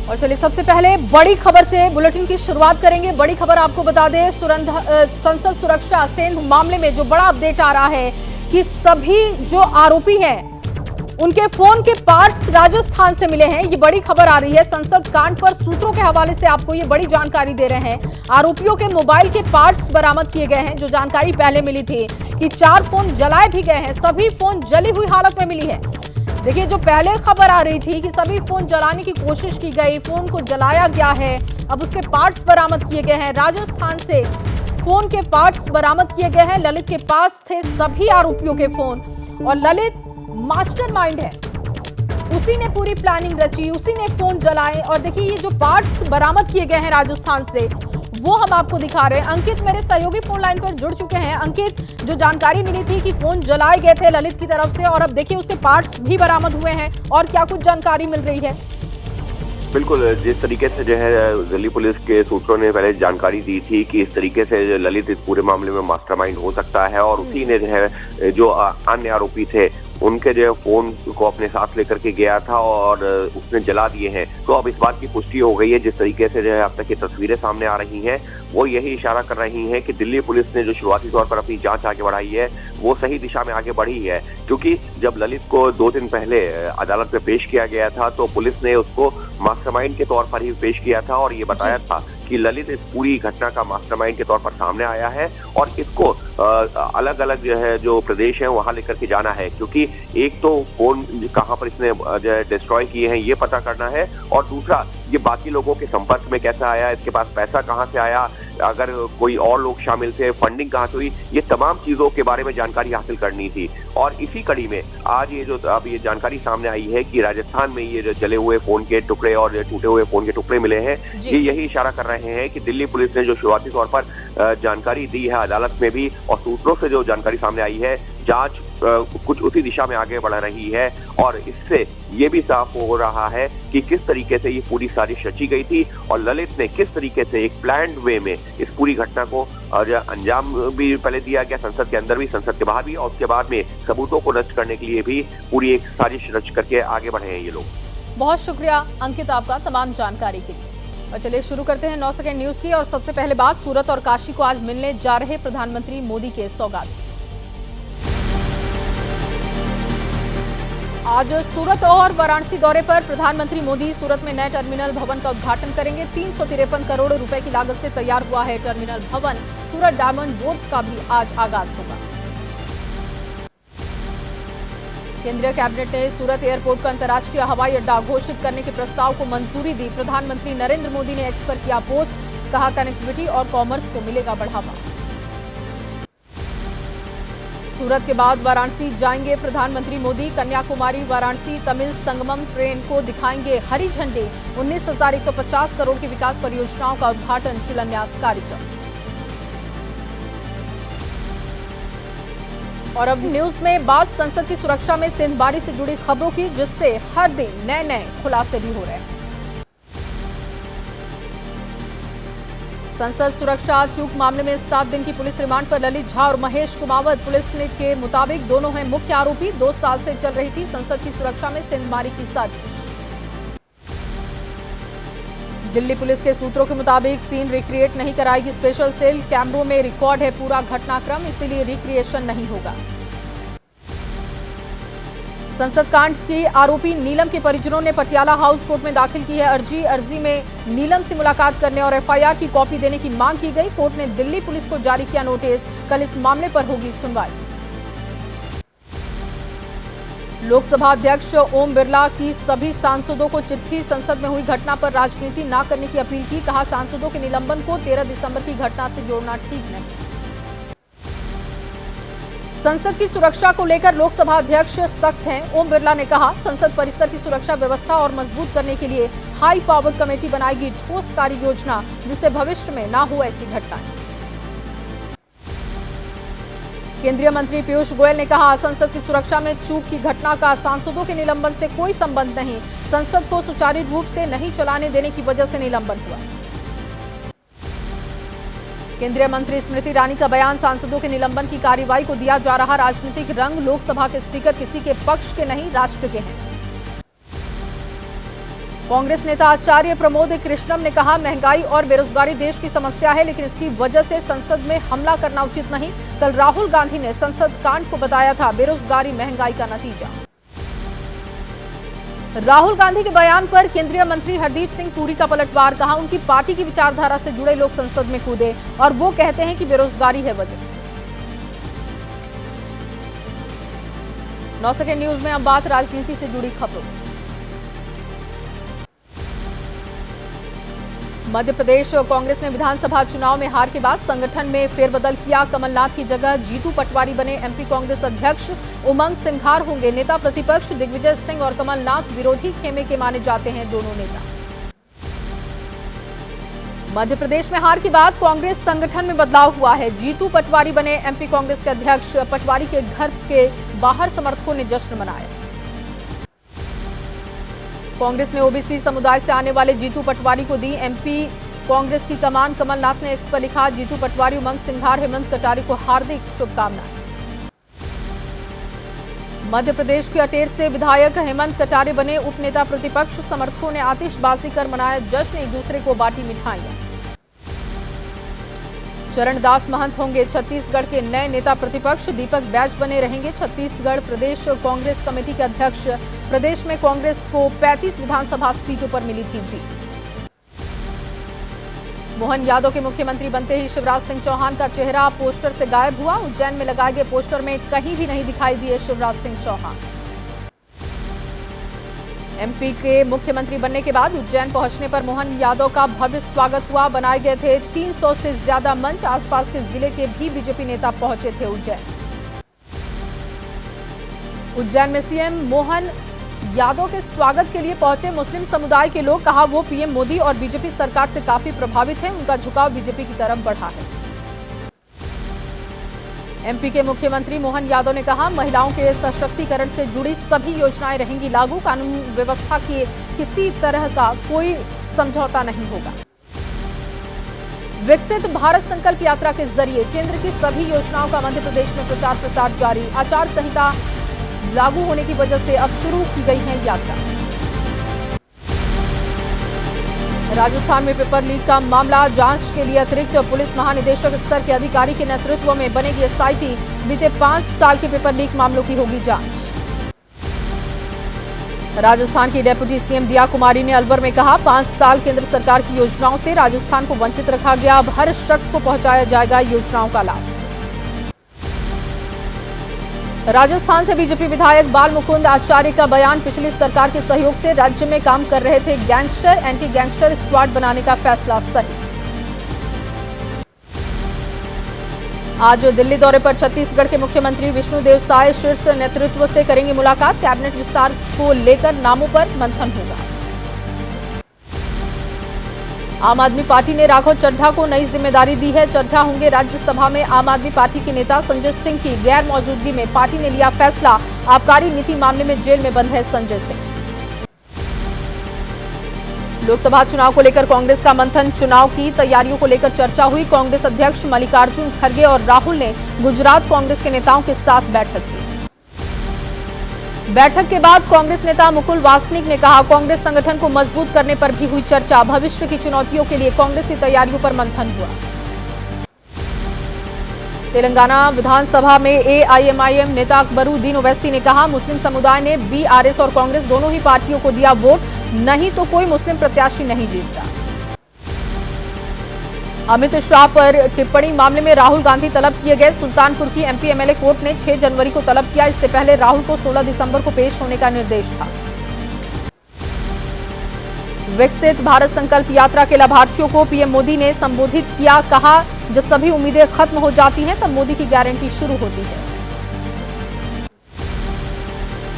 और चलिए सबसे पहले बड़ी खबर से बुलेटिन की शुरुआत करेंगे। बड़ी खबर आपको बता दें, संसद सुरक्षा सेन मामले में जो बड़ा अपडेट आ रहा है कि सभी जो आरोपी हैं उनके फोन के पार्ट्स राजस्थान से मिले हैं। ये बड़ी खबर आ रही है संसद कांड पर। सूत्रों के हवाले से आपको ये बड़ी जानकारी दे रहे हैं। आरोपियों के मोबाइल के पार्ट्स बरामद किए गए हैं। जो जानकारी पहले मिली थी कि 4 फोन जलाए भी गए हैं, सभी फोन जली हुई हालत में मिली है। देखिए, जो पहले खबर आ रही थी कि सभी फोन जलाने की कोशिश की गई, फोन को जलाया गया है, अब उसके पार्ट्स बरामद किए गए हैं। राजस्थान से फोन के पार्ट्स बरामद किए गए हैं। ललित के पास थे सभी आरोपियों के फोन और ललित मास्टरमाइंड है। उसी ने पूरी प्लानिंग रची, उसी ने फोन जलाए। और देखिए, ये जो पार्ट्स बरामद किए गए हैं राजस्थान से, वो हम आपको दिखा रहे हैं। अंकित मेरे सहयोगी फोन लाइन पर जुड़ चुके हैं। अंकित, जो जानकारी मिली थी कि फोन जलाए गए थे ललित की तरफ से, और अब देखिए उसके पार्ट्स भी बरामद हुए हैं, और क्या कुछ जानकारी मिल रही है? बिल्कुल, जिस तरीके से जो है दिल्ली पुलिस के सूत्रों ने पहले जानकारी दी थी कि इस तरीके से ललित इस पूरे मामले में मास्टरमाइंड हो सकता है, और उसी ने जो है जो अन्य आरोपी थे उनके जो फोन को अपने साथ लेकर के गया था और उसने जला दिए हैं। तो अब इस बात की पुष्टि हो गई है। जिस तरीके से जो है अब तक ये तस्वीरें सामने आ रही हैं, वो यही इशारा कर रही हैं कि दिल्ली पुलिस ने जो शुरुआती तौर पर अपनी जांच आगे बढ़ाई है वो सही दिशा में आगे बढ़ी है। क्योंकि जब ललित को 2 दिन पहले अदालत में पेश किया गया था तो पुलिस ने उसको मास्टरमाइंड के तौर पर ही पेश किया था और ये बताया था कि ललित इस पूरी घटना का मास्टरमाइंड के तौर पर सामने आया है और इसको अलग अलग जो है जो प्रदेश है वहां लेकर के जाना है। क्योंकि एक तो फोन कहां पर इसने जो है डिस्ट्रॉय किए हैं ये पता करना है, और दूसरा ये बाकी लोगों के संपर्क में कैसा आया, इसके पास पैसा कहां से आया, अगर कोई और लोग शामिल थे, फंडिंग कहां से हुई, ये तमाम चीजों के बारे में जानकारी हासिल करनी थी। और इसी कड़ी में आज ये जो अब ये जानकारी सामने आई है कि राजस्थान में ये जो जले हुए फोन के टुकड़े और टूटे हुए फोन के टुकड़े मिले हैं, ये यही इशारा कर रहे हैं कि दिल्ली पुलिस ने जो शुरुआती तौर पर जानकारी दी है अदालत में भी, और सूत्रों से जो जानकारी सामने आई है, जांच कुछ उसी दिशा में आगे बढ़ रही है। और इससे ये भी साफ हो रहा है कि किस तरीके से ये पूरी साजिश रची गई थी और ललित ने किस तरीके से एक प्लान्ड वे में इस पूरी घटना को अंजाम भी पहले दिया गया, संसद के अंदर भी, संसद के बाहर भी, और उसके बाद में सबूतों को नष्ट करने के लिए भी पूरी एक साजिश रच करके आगे बढ़े हैं ये लोग। बहुत शुक्रिया अंकित आपका तमाम जानकारी के लिए। और चलिए शुरू करते हैं 9 सेकंड न्यूज की। और सबसे पहले बात सूरत और काशी को आज मिलने जा रहे प्रधानमंत्री मोदी के सौगात। आज सूरत और वाराणसी दौरे पर प्रधानमंत्री मोदी सूरत में नए टर्मिनल भवन का उद्घाटन करेंगे। 353 करोड़ रुपए की लागत से तैयार हुआ है टर्मिनल भवन। सूरत डायमंड बोर्ड्स का भी आज आगाज होगा। केंद्रीय कैबिनेट ने सूरत एयरपोर्ट को अंतर्राष्ट्रीय हवाई अड्डा घोषित करने के प्रस्ताव को मंजूरी दी। प्रधानमंत्री नरेंद्र मोदी ने एक्स पर किया पोस्ट, कहा कनेक्टिविटी और कॉमर्स को मिलेगा बढ़ावा। सूरत के बाद वाराणसी जाएंगे प्रधानमंत्री मोदी। कन्याकुमारी वाराणसी तमिल संगमम ट्रेन को दिखाएंगे हरी झंडी। 19,150 करोड़ की विकास परियोजनाओं का उद्घाटन शिलान्यास कार्यक्रम। और अब न्यूज में बात संसद की सुरक्षा में सेंधमारी से जुड़ी खबरों की, जिससे हर दिन नए नए खुलासे भी हो रहे हैं। संसद सुरक्षा चूक मामले में 7 दिन की पुलिस रिमांड पर ललित झा और महेश कुमावत। पुलिस के मुताबिक दोनों हैं मुख्य आरोपी। 2 साल से चल रही थी संसद की सुरक्षा में सेंधमारी की साजिश। दिल्ली पुलिस के सूत्रों के मुताबिक सीन रिक्रिएट नहीं कराएगी स्पेशल सेल। कैमरों में रिकॉर्ड है पूरा घटनाक्रम, इसीलिए रिक्रिएशन नहीं होगा। संसद कांड की आरोपी नीलम के परिजनों ने पटियाला हाउस कोर्ट में दाखिल की है अर्जी। अर्जी में नीलम से मुलाकात करने और एफआईआर की कॉपी देने की मांग की गई। कोर्ट ने दिल्ली पुलिस को जारी किया नोटिस। कल इस मामले पर होगी सुनवाई। लोकसभा अध्यक्ष ओम बिरला की सभी सांसदों को चिट्ठी। संसद में हुई घटना पर राजनीति न करने की अपील की। कहा सांसदों के निलंबन को 13 दिसंबर की घटना से जोड़ना ठीक नहीं। संसद की सुरक्षा को लेकर लोकसभा अध्यक्ष सख्त हैं। ओम बिरला ने कहा संसद परिसर की सुरक्षा व्यवस्था और मजबूत करने के लिए हाई पावर कमेटी बनाएगी ठोस कार्य योजना, जिससे भविष्य में ना हो ऐसी घटनाएं। केंद्रीय मंत्री पीयूष गोयल ने कहा संसद की सुरक्षा में चूक की घटना का सांसदों के निलंबन से कोई संबंध नहीं। संसद को सुचारू रूप से नहीं चलाने देने की वजह से निलंबन हुआ। केंद्रीय मंत्री स्मृति ईरानी का बयान सांसदों के निलंबन की कार्रवाई को दिया जा रहा राजनीतिक रंग। लोकसभा के स्पीकर किसी के पक्ष के नहीं, राष्ट्र के हैं। कांग्रेस नेता आचार्य प्रमोद कृष्णम ने कहा, महंगाई और बेरोजगारी देश की समस्या है, लेकिन इसकी वजह से संसद में हमला करना उचित नहीं। कल राहुल गांधी ने संसद कांड को बताया था बेरोजगारी महंगाई का नतीजा। राहुल गांधी के बयान पर केंद्रीय मंत्री हरदीप सिंह पुरी का पलटवार। कहा, उनकी पार्टी की विचारधारा से जुड़े लोग संसद में कूदे और वो कहते हैं कि बेरोजगारी है वजह। 9 सेकंड न्यूज में अब बात राजनीति से जुड़ी खबरों। मध्य प्रदेश कांग्रेस ने विधानसभा चुनाव में हार के बाद संगठन में फेरबदल किया। कमलनाथ की जगह जीतू पटवारी बने एमपी कांग्रेस अध्यक्ष। उमंग सिंघार होंगे नेता प्रतिपक्ष। दिग्विजय सिंह और कमलनाथ विरोधी खेमे के माने जाते हैं दोनों नेता। मध्य प्रदेश में हार के बाद कांग्रेस संगठन में बदलाव हुआ है। जीतू पटवारी बने एमपी कांग्रेस के अध्यक्ष। पटवारी के घर के बाहर समर्थकों ने जश्न मनाया। कांग्रेस ने ओबीसी समुदाय से आने वाले जीतू पटवारी को दी एमपी कांग्रेस की कमान। कमलनाथ ने एक्स पर लिखा, जीतू पटवारी, उमंग सिंघार, हेमंत कटारे को हार्दिक शुभकामनाएं। मध्य प्रदेश के अटेर से विधायक हेमंत कटारे बने उप नेता प्रतिपक्ष। समर्थकों ने आतिशबाजी कर मनाया जश्न, एक दूसरे को बांटी मिठाइयां। चरणदास महंत होंगे छत्तीसगढ़ के नए नेता प्रतिपक्ष। दीपक बैज बने रहेंगे छत्तीसगढ़ प्रदेश कांग्रेस कमेटी के अध्यक्ष। प्रदेश में कांग्रेस को 35 विधानसभा सीटों पर मिली थी जीत। मोहन यादव के मुख्यमंत्री बनते ही शिवराज सिंह चौहान का चेहरा पोस्टर से गायब हुआ। उज्जैन में लगाए गए पोस्टर में कहीं भी नहीं दिखाई दिए शिवराज सिंह चौहान। एमपी के मुख्यमंत्री बनने के बाद उज्जैन पहुंचने पर मोहन यादव का भव्य स्वागत हुआ। बनाए गए थे 300 से ज्यादा मंच। आसपास के जिले के भी बीजेपी नेता पहुंचे थे उज्जैन में सीएम मोहन यादव के स्वागत के लिए पहुंचे मुस्लिम समुदाय के लोग। कहा, वो पीएम मोदी और बीजेपी सरकार से काफी प्रभावित हैं। उनका झुकाव बीजेपी की तरफ बढ़ा है। एमपी के मुख्यमंत्री मोहन यादव ने कहा, महिलाओं के सशक्तिकरण से जुड़ी सभी योजनाएं रहेंगी लागू। कानून व्यवस्था की किसी तरह का कोई समझौता नहीं होगा। विकसित भारत संकल्प यात्रा के जरिए केंद्र की सभी योजनाओं का मध्य प्रदेश में प्रचार प्रसार जारी। आचार संहिता लागू होने की वजह से अब शुरू की गई है यात्रा। राजस्थान में पेपर लीक का मामला, जांच के लिए अतिरिक्त पुलिस महानिदेशक स्तर के अधिकारी के नेतृत्व में बनेगी एसआईटी। बीते 5 साल के पेपर लीक मामलों की होगी जांच। राजस्थान की डेप्यूटी सीएम दिया कुमारी ने अलवर में कहा, 5 साल केंद्र सरकार की योजनाओं से राजस्थान को वंचित रखा गया। अब हर शख्स को पहुंचाया जाएगा योजनाओं का लाभ। राजस्थान से बीजेपी विधायक बाल मुकुंद आचार्य का बयान, पिछली सरकार के सहयोग से राज्य में काम कर रहे थे गैंगस्टर, एंटी गैंगस्टर स्क्वाड बनाने का फैसला सही। आज दिल्ली दौरे पर छत्तीसगढ़ के मुख्यमंत्री विष्णुदेव साय शीर्ष नेतृत्व से करेंगे मुलाकात। कैबिनेट विस्तार को लेकर नामों पर मंथन होगा। आम आदमी पार्टी ने राघव चड्ढा को नई जिम्मेदारी दी है। चड्ढा होंगे राज्यसभा में आम आदमी पार्टी के नेता। संजय सिंह की गैर मौजूदगी में पार्टी ने लिया फैसला। आबकारी नीति मामले में जेल में बंद है संजय सिंह। लोकसभा चुनाव को लेकर कांग्रेस का मंथन, चुनाव की तैयारियों को लेकर चर्चा हुई। कांग्रेस अध्यक्ष मल्लिकार्जुन खड़गे और राहुल ने गुजरात कांग्रेस के नेताओं के साथ बैठक की। बैठक के बाद कांग्रेस नेता मुकुल वासनिक ने कहा, कांग्रेस संगठन को मजबूत करने पर भी हुई चर्चा। भविष्य की चुनौतियों के लिए कांग्रेस की तैयारियों पर मंथन हुआ। तेलंगाना विधानसभा में एआईएमआईएम नेता अकबरुद्दीन ओवैसी ने कहा, मुस्लिम समुदाय ने बीआरएस और कांग्रेस दोनों ही पार्टियों को दिया वोट, नहीं तो कोई मुस्लिम प्रत्याशी नहीं जीतता। अमित शाह पर टिप्पणी मामले में राहुल गांधी तलब किए गए। सुल्तानपुर की एमपी एमएलए कोर्ट ने 6 जनवरी को तलब किया। इससे पहले राहुल को 16 दिसंबर को पेश होने का निर्देश था। विकसित भारत संकल्प यात्रा के लाभार्थियों को पीएम मोदी ने संबोधित किया। कहा, जब सभी उम्मीदें खत्म हो जाती हैं तब मोदी की गारंटी शुरू होती है।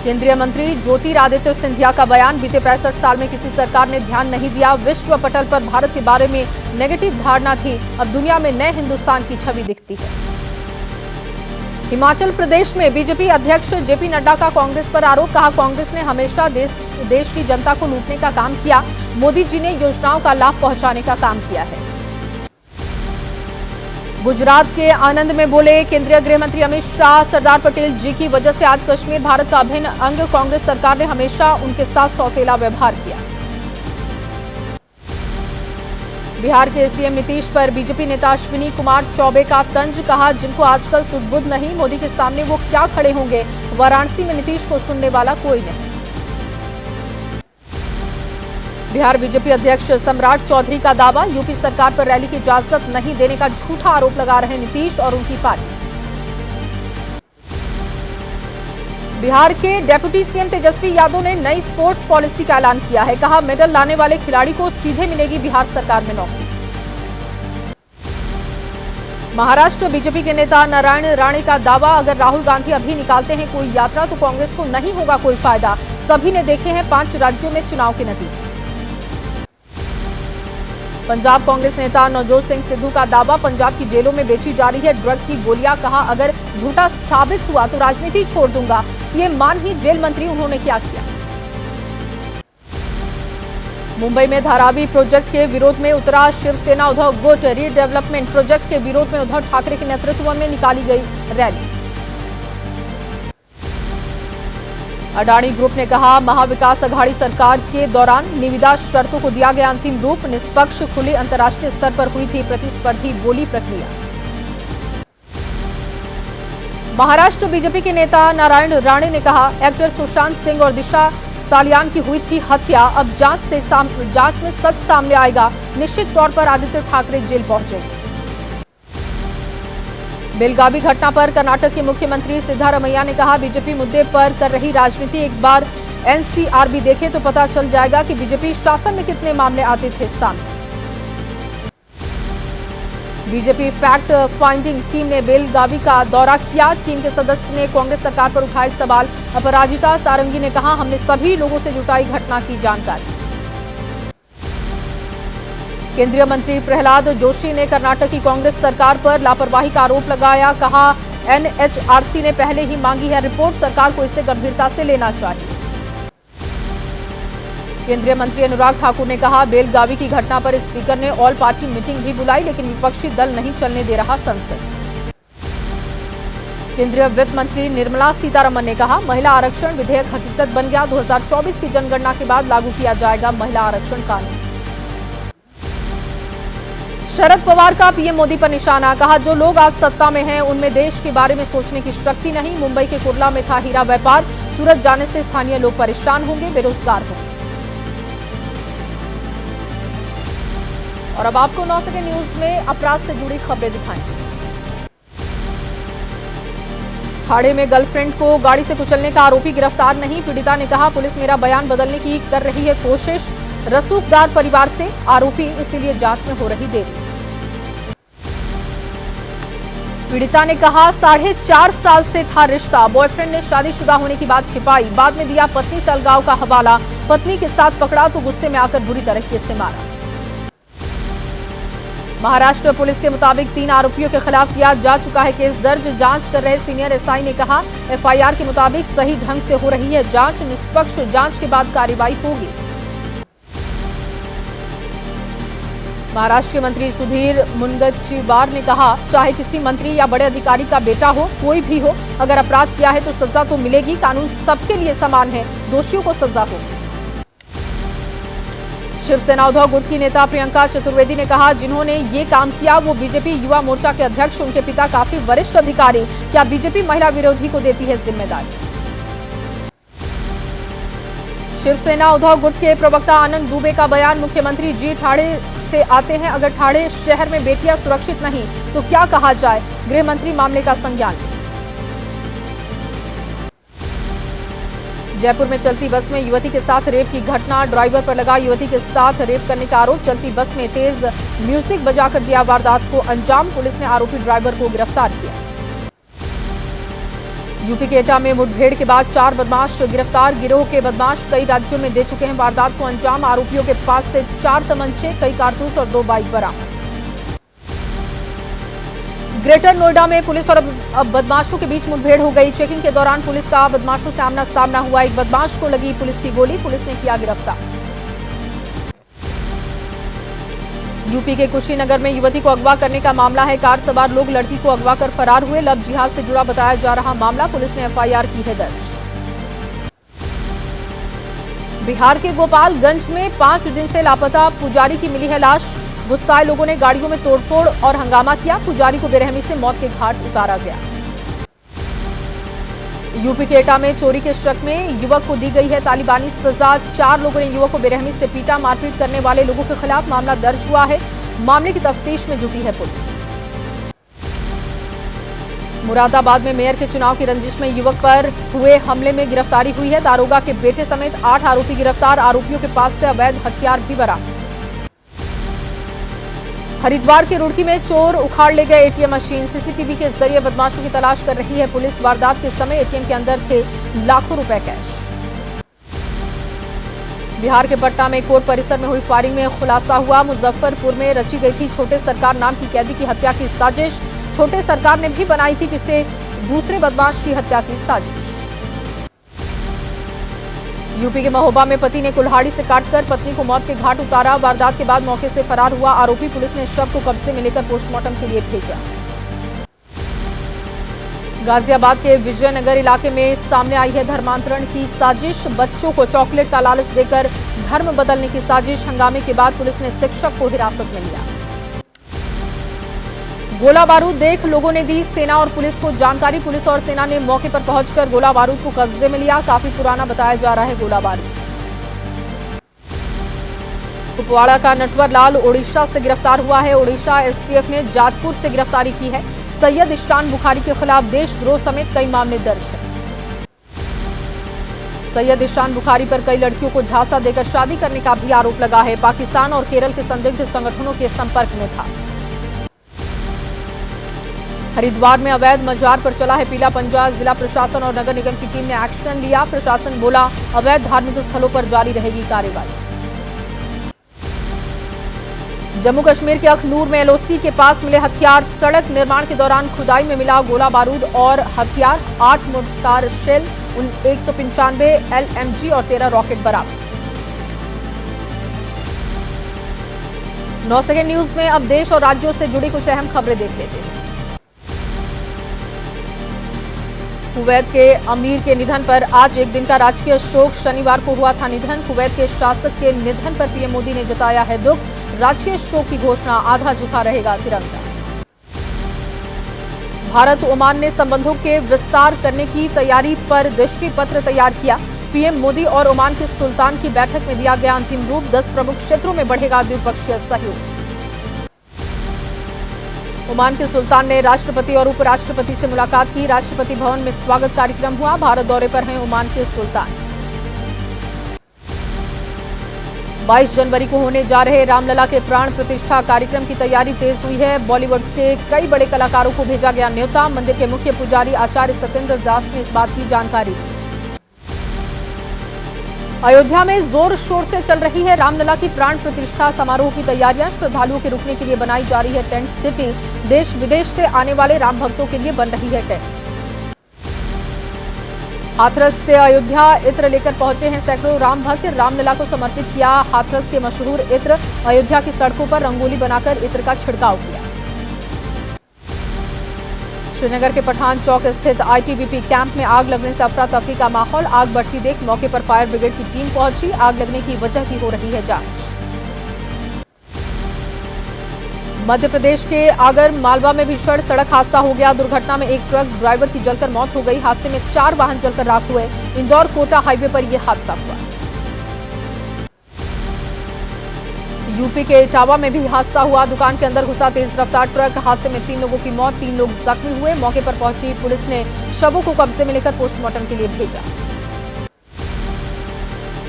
केंद्रीय मंत्री ज्योतिरादित्य सिंधिया का बयान, बीते 65 साल में किसी सरकार ने ध्यान नहीं दिया। विश्व पटल पर भारत के बारे में नेगेटिव धारणा थी, अब दुनिया में नए हिंदुस्तान की छवि दिखती है। हिमाचल प्रदेश में बीजेपी अध्यक्ष जेपी नड्डा का कांग्रेस पर आरोप। कहा, कांग्रेस ने हमेशा देश की जनता को लूटने का काम किया। मोदी जी ने योजनाओं का लाभ पहुंचाने का काम किया है। गुजरात के आनंद में बोले केंद्रीय गृह मंत्री अमित शाह, सरदार पटेल जी की वजह से आज कश्मीर भारत का अभिन्न अंग। कांग्रेस सरकार ने हमेशा उनके साथ सौतेला व्यवहार किया। बिहार के सीएम नीतीश पर बीजेपी नेता अश्विनी कुमार चौबे का तंज, कहा जिनको आजकल सुध-बुध नहीं, मोदी के सामने वो क्या खड़े होंगे। वाराणसी में नीतीश को सुनने वाला कोई नहीं। बिहार बीजेपी अध्यक्ष सम्राट चौधरी का दावा, यूपी सरकार पर रैली की इजाजत नहीं देने का झूठा आरोप लगा रहे नीतीश और उनकी पार्टी। बिहार के डेप्यूटी सीएम तेजस्वी यादव ने नई स्पोर्ट्स पॉलिसी का ऐलान किया है, कहा मेडल लाने वाले खिलाड़ी को सीधे मिलेगी बिहार सरकार में नौकरी। महाराष्ट्र बीजेपी के नेता नारायण राणे का दावा, अगर राहुल गांधी अभी निकालते हैं कोई यात्रा तो कांग्रेस को नहीं होगा कोई फायदा, सभी ने देखे हैं 5 राज्यों में चुनाव के नतीजे। पंजाब कांग्रेस नेता नवजोत सिंह सिद्धू का दावा, पंजाब की जेलों में बेची जा रही है ड्रग की गोलियां, कहा अगर झूठा साबित हुआ तो राजनीति छोड़ दूंगा। सीएम मान ही जेल मंत्री, उन्होंने क्या किया। मुंबई में धारावी प्रोजेक्ट के विरोध में उतरा शिवसेना, उद्धव गुट रीडेवलपमेंट प्रोजेक्ट के विरोध में उद्धव ठाकरे के नेतृत्व में निकाली गई रैली। अडानी ग्रुप ने कहा महाविकास अघाड़ी सरकार के दौरान निविदा शर्तों को दिया गया अंतिम रूप, निष्पक्ष खुली अंतर्राष्ट्रीय स्तर पर हुई थी प्रतिस्पर्धी बोली प्रक्रिया। महाराष्ट्र बीजेपी के नेता नारायण राणे ने कहा एक्टर सुशांत सिंह और दिशा सालियान की हुई थी हत्या, अब जांच में सच सामने आएगा, निश्चित तौर पर आदित्य ठाकरे जेल पहुंचेंगे। बेलगावी घटना पर कर्नाटक के मुख्यमंत्री सिद्धारमैया ने कहा बीजेपी मुद्दे पर कर रही राजनीति, एक बार एनसीआरबी देखे तो पता चल जाएगा कि बीजेपी शासन में कितने मामले आते थे सामने। बीजेपी फैक्ट फाइंडिंग टीम ने बेलगावी का दौरा किया, टीम के सदस्य ने कांग्रेस सरकार पर उठाए सवाल। अपराजिता सारंगी ने कहा हमने सभी लोगों से जुटाई घटना की जानकारी। केंद्रीय मंत्री प्रहलाद जोशी ने कर्नाटक की कांग्रेस सरकार पर लापरवाही का आरोप लगाया, कहा एनएचआरसी ने पहले ही मांगी है रिपोर्ट, सरकार को इसे गंभीरता से लेना चाहिए। केंद्रीय मंत्री अनुराग ठाकुर ने कहा बेलगावी की घटना पर स्पीकर ने ऑल पार्टी मीटिंग भी बुलाई, लेकिन विपक्षी दल नहीं चलने दे रहा संसद। केंद्रीय वित्त मंत्री निर्मला सीतारमण ने कहा महिला आरक्षण विधेयक हकीकत बन गया, 2024 की जनगणना के बाद लागू किया जाएगा महिला आरक्षण कानून। शरद पवार का पीएम मोदी पर निशाना, कहा जो लोग आज सत्ता में हैं उनमें देश के बारे में सोचने की शक्ति नहीं। मुंबई के कुर्ला में था हीरा व्यापार, सूरत जाने से स्थानीय लोग परेशान होंगे, बेरोजगार होंगे। और अब आपको 9 सेकंड न्यूज में अपराध से जुड़ी खबरें दिखाएंगे। ठाणे में गर्लफ्रेंड को गाड़ी से कुचलने का आरोपी गिरफ्तार नहीं, पीड़िता ने कहा पुलिस मेरा बयान बदलने की कर रही है कोशिश। रसूखदार परिवार से आरोपी, इसीलिए जांच में हो रही देरी। पीड़िता ने कहा 4.5 साल से था रिश्ता, बॉयफ्रेंड ने शादीशुदा होने की बात छिपाई, बाद में दिया पत्नी से अलगाव का हवाला, पत्नी के साथ पकड़ा तो गुस्से में आकर बुरी तरीके से मारा। महाराष्ट्र पुलिस के मुताबिक 3 आरोपियों के खिलाफ किया जा चुका है केस दर्ज, जांच कर रहे सीनियर एसआई ने कहा एफआईआर के मुताबिक सही ढंग से हो रही है जांच, निष्पक्ष जांच के बाद कार्रवाई होगी। महाराष्ट्र के मंत्री सुधीर मुनगंटीवार ने कहा चाहे किसी मंत्री या बड़े अधिकारी का बेटा हो, कोई भी हो, अगर अपराध किया है तो सजा तो मिलेगी, कानून सबके लिए समान है, दोषियों को सजा होगी। शिवसेना उद्धव गुट की नेता प्रियंका चतुर्वेदी ने कहा जिन्होंने ये काम किया वो बीजेपी युवा मोर्चा के अध्यक्ष, उनके पिता काफी वरिष्ठ अधिकारी, क्या बीजेपी महिला विरोधी को देती है जिम्मेदारी। शिवसेना उद्धव गुट के प्रवक्ता आनंद दुबे का बयान, मुख्यमंत्री जी ठाणे से आते हैं, अगर ठाणे शहर में बेटियां सुरक्षित नहीं तो क्या कहा जाए, गृह मंत्री मामले का संज्ञान। जयपुर में चलती बस में युवती के साथ रेप की घटना, ड्राइवर पर लगा युवती के साथ रेप करने का आरोप, चलती बस में तेज म्यूजिक बजाकर दिया वारदात को अंजाम, पुलिस ने आरोपी ड्राइवर को गिरफ्तार किया। यूपी के एटा में मुठभेड़ के बाद 4 बदमाश गिरफ्तार, गिरोह के बदमाश कई राज्यों में दे चुके हैं वारदात को अंजाम, आरोपियों के पास से 4 तमंचे, कई कारतूस और 2 बाइक बरामद। ग्रेटर नोएडा में पुलिस और बदमाशों के बीच मुठभेड़ हो गई, चेकिंग के दौरान पुलिस का बदमाशों से आमना सामना हुआ, एक बदमाश को लगी पुलिस की गोली, पुलिस ने किया गिरफ्तार। यूपी के कुशीनगर में युवती को अगवा करने का मामला है, कार सवार लोग लड़की को अगवा कर फरार हुए, लव जिहाद से जुड़ा बताया जा रहा मामला, पुलिस ने एफआईआर की है दर्ज। बिहार के गोपालगंज में 5 दिन से लापता पुजारी की मिली है लाश, गुस्साए लोगों ने गाड़ियों में तोड़फोड़ और हंगामा किया। पुजारी को बेरहमी से मौत के घाट उतारा गया। यूपी के एटा में चोरी के शक में युवक को दी गई है तालिबानी सजा। 4 लोगों ने युवक को बेरहमी से पीटा। मारपीट करने वाले लोगों के खिलाफ मामला दर्ज हुआ है। मामले की तफ्तीश में जुटी है पुलिस। मुरादाबाद में मेयर के चुनाव की रंजिश में युवक पर हुए हमले में गिरफ्तारी हुई है। दारोगा के बेटे समेत 8 आरोपी गिरफ्तार। आरोपियों के पास से अवैध हथियार भी बरामद। हरिद्वार के रुड़की में चोर उखाड़ ले गए एटीएम मशीन। सीसीटीवी के जरिए बदमाशों की तलाश कर रही है पुलिस। वारदात के समय एटीएम के अंदर थे लाखों रुपए कैश। बिहार के पटना में कोर्ट परिसर में हुई फायरिंग में खुलासा हुआ। मुजफ्फरपुर में रची गई थी छोटे सरकार नाम की कैदी की हत्या की साजिश। छोटे सरकार ने भी बनाई थी किसी दूसरे बदमाश की हत्या की साजिश। यूपी के महोबा में पति ने कुल्हाड़ी से काटकर पत्नी को मौत के घाट उतारा। वारदात के बाद मौके से फरार हुआ आरोपी। पुलिस ने शव को कब्जे में लेकर पोस्टमार्टम के लिए भेजा। गाजियाबाद के विजयनगर इलाके में सामने आई है धर्मांतरण की साजिश। बच्चों को चॉकलेट का लालच देकर धर्म बदलने की साजिश। हंगामे के बाद पुलिस ने शिक्षक को हिरासत में लिया। गोला बारूद देख लोगों ने दी सेना और पुलिस को जानकारी। पुलिस और सेना ने मौके पर पहुंचकर गोला बारूद को कब्जे में लिया। काफी पुराना बताया जा रहा है गोला बारूद। कुपवाड़ा का नटवर लाल ओडिशा से गिरफ्तार हुआ है। ओडिशा एसटीएफ ने जाजपुर से गिरफ्तारी की है। सैयद इशान बुखारी के खिलाफ देशद्रोह समेत कई मामले दर्ज हैं। सैयद इशान बुखारी पर कई लड़कियों को झांसा देकर शादी करने का भी आरोप लगा है। पाकिस्तान और केरल के संदिग्ध संगठनों के संपर्क में था। हरिद्वार में अवैध मजार पर चला है पीला पंजा। जिला प्रशासन और नगर निगम की टीम ने एक्शन लिया। प्रशासन बोला अवैध धार्मिक स्थलों पर जारी रहेगी कार्रवाई। जम्मू कश्मीर के अखनूर में एलओसी के पास मिले हथियार। सड़क निर्माण के दौरान खुदाई में मिला गोला बारूद और हथियार। 8 मोर्टार शेल, 195 LMG और 13 रॉकेट बरामद। 9 सेकंड न्यूज में अब देश और राज्यों से जुड़ी कुछ अहम खबरें देख लेते हैं। कुवैत के अमीर के निधन पर आज एक दिन का राजकीय शोक। शनिवार को हुआ था निधन। कुवैत के शासक के निधन पर पीएम मोदी ने जताया है दुख। राजकीय शोक की घोषणा, आधा झुका रहेगा तिरंगा। भारत ओमान ने संबंधों के विस्तार करने की तैयारी पर दृष्टि पत्र तैयार किया। पीएम मोदी और ओमान के सुल्तान की बैठक में दिया गया अंतिम रूप। 10 प्रमुख क्षेत्रों में बढ़ेगा द्विपक्षीय सहयोग। ओमान के सुल्तान ने राष्ट्रपति और उपराष्ट्रपति से मुलाकात की। राष्ट्रपति भवन में स्वागत कार्यक्रम हुआ। भारत दौरे पर हैं ओमान के सुल्तान। 22 जनवरी को होने जा रहे रामलला के प्राण प्रतिष्ठा कार्यक्रम की तैयारी तेज हुई है। बॉलीवुड के कई बड़े कलाकारों को भेजा गया न्योता। मंदिर के मुख्य पुजारी आचार्य सत्येंद्र दास ने इस बात की जानकारी दी। अयोध्या में जोर शोर से चल रही है रामलला की प्राण प्रतिष्ठा समारोह की तैयारियां। श्रद्धालुओं के रुकने के लिए बनाई जा रही है टेंट सिटी। देश विदेश से आने वाले राम भक्तों के लिए बन रही है टेंट। हाथरस से अयोध्या इत्र लेकर पहुंचे हैं सैकड़ों राम भक्त। रामलला को समर्पित किया हाथरस के मशहूर इत्र। अयोध्या की सड़कों पर रंगोली बनाकर इत्र का छिड़काव किया। श्रीनगर के पठान चौक स्थित आईटीबीपी कैंप में आग लगने से अफरा तफरी का माहौल। आग बढ़ती देख मौके पर फायर ब्रिगेड की टीम पहुंची। आग लगने की वजह की हो रही है जांच। मध्य प्रदेश के आगर मालवा में भीषण सड़क हादसा हो गया। दुर्घटना में एक ट्रक ड्राइवर की जलकर मौत हो गई। हादसे में 4 वाहन जलकर राख हुए। इंदौर कोटा हाईवे पर यह हादसा हुआ। यूपी के इटावा में भी हादसा हुआ। दुकान के अंदर घुसा तेज रफ्तार ट्रक। हादसे में 3 लोगों की मौत, 3 लोग जख्मी हुए। मौके पर पहुंची पुलिस ने शवों को कब्जे में लेकर पोस्टमार्टम के लिए भेजा।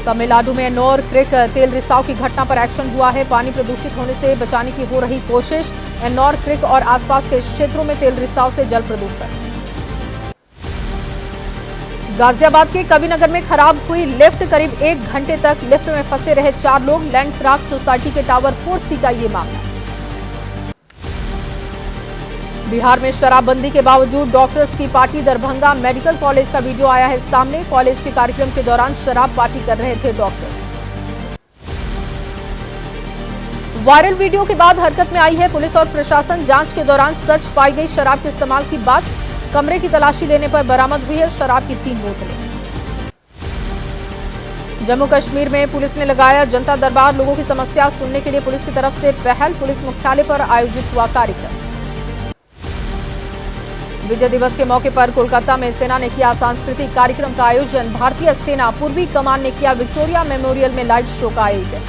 तमिलनाडु में एन्नोर क्रिक तेल रिसाव की घटना पर एक्शन हुआ है। पानी प्रदूषित होने से बचाने की हो रही कोशिश। एन्नोर क्रिक और आसपास के क्षेत्रों में तेल रिसाव से जल प्रदूषण। गाजियाबाद के कविनगर में खराब हुई लिफ्ट। करीब 1 घंटे तक लिफ्ट में फंसे रहे 4 लोग। लैंडक्राफ्ट सोसाइटी के टावर 4C का ये मामला। बिहार में शराबबंदी के बावजूद डॉक्टर्स की पार्टी। दरभंगा मेडिकल कॉलेज का वीडियो आया है सामने। कॉलेज के कार्यक्रम के दौरान शराब पार्टी कर रहे थे डॉक्टर्स। वायरल वीडियो के बाद हरकत में आई है पुलिस और प्रशासन। जांच के दौरान सच पाई गई शराब के इस्तेमाल की बात। कमरे की तलाशी लेने पर बरामद हुई है शराब की 3 बोतलें। जम्मू कश्मीर में पुलिस ने लगाया जनता दरबार, लोगों की समस्या सुनने के लिए पुलिस की तरफ से पहल। पुलिस मुख्यालय पर आयोजित हुआ कार्यक्रम। विजय दिवस के मौके पर कोलकाता में सेना ने किया सांस्कृतिक कार्यक्रम का आयोजन। भारतीय सेना पूर्वी कमान ने किया विक्टोरिया मेमोरियल में लाइट शो का आयोजन।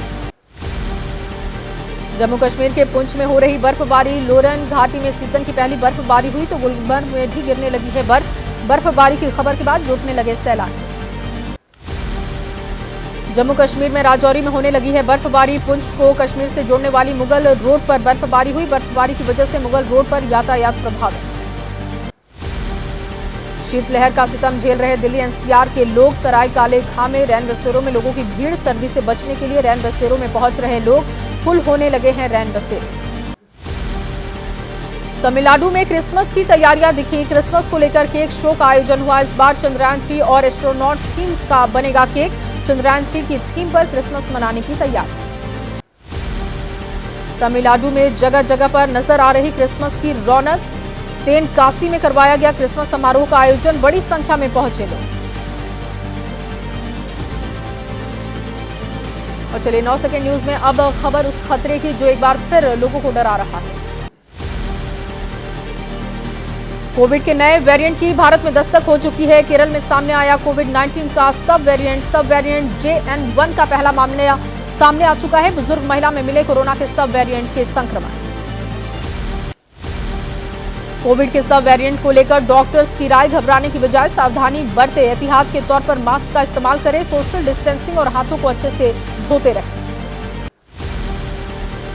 जम्मू कश्मीर के पुंछ में हो रही बर्फबारी, लोरन घाटी में सीजन की पहली बर्फबारी हुई तो गुलमर्ग में भी गिरने लगी है बर्फ। बर्फबारी की खबर के बाद जुटने लगे सैलानी। जम्मू कश्मीर में राजौरी में होने लगी है बर्फबारी। पुंछ को कश्मीर से जोड़ने वाली मुगल रोड पर बर्फबारी हुई। बर्फबारी की वजह से मुगल रोड पर यातायात प्रभावित। शीतलहर का सितम झेल रहे दिल्ली एनसीआर के लोग। सराय काले खां में रैन बसेरों में लोगों की भीड़। सर्दी से बचने के लिए रैन बसेरों में पहुंच रहे लोग। फुल होने लगे हैं रैन बसेरे। तमिलनाडु में क्रिसमस की तैयारियां दिखी। क्रिसमस को लेकर केक शो का आयोजन हुआ। इस बार चंद्रयान 3 और एस्ट्रोनॉट थीम का बनेगा केक। चंद्रयान 3 की थीम पर क्रिसमस मनाने की तैयारी। तमिलनाडु में जगह जगह पर नजर आ रही क्रिसमस की रौनक। तेनकासी में करवाया गया क्रिसमस समारोह का आयोजन। बड़ी संख्या में पहुंचे लोग। और चलिए 9 सेकंड न्यूज में अब खबर उस खतरे की जो एक बार फिर लोगों को डरा रहा है। कोविड के नए वेरिएंट की भारत में दस्तक हो चुकी है। केरल में सामने आया कोविड-19 का सब वेरिएंट JN1 का पहला मामला सामने आ चुका है। बुजुर्ग महिला में मिले कोरोना के सब वेरिएंट के संक्रमण। कोविड के सब वेरिएंट को लेकर डॉक्टर्स की राय, घबराने की बजाय सावधानी बरतें। एहतियात के तौर पर मास्क का इस्तेमाल करें, सोशल डिस्टेंसिंग और हाथों को अच्छे से धोते रहें।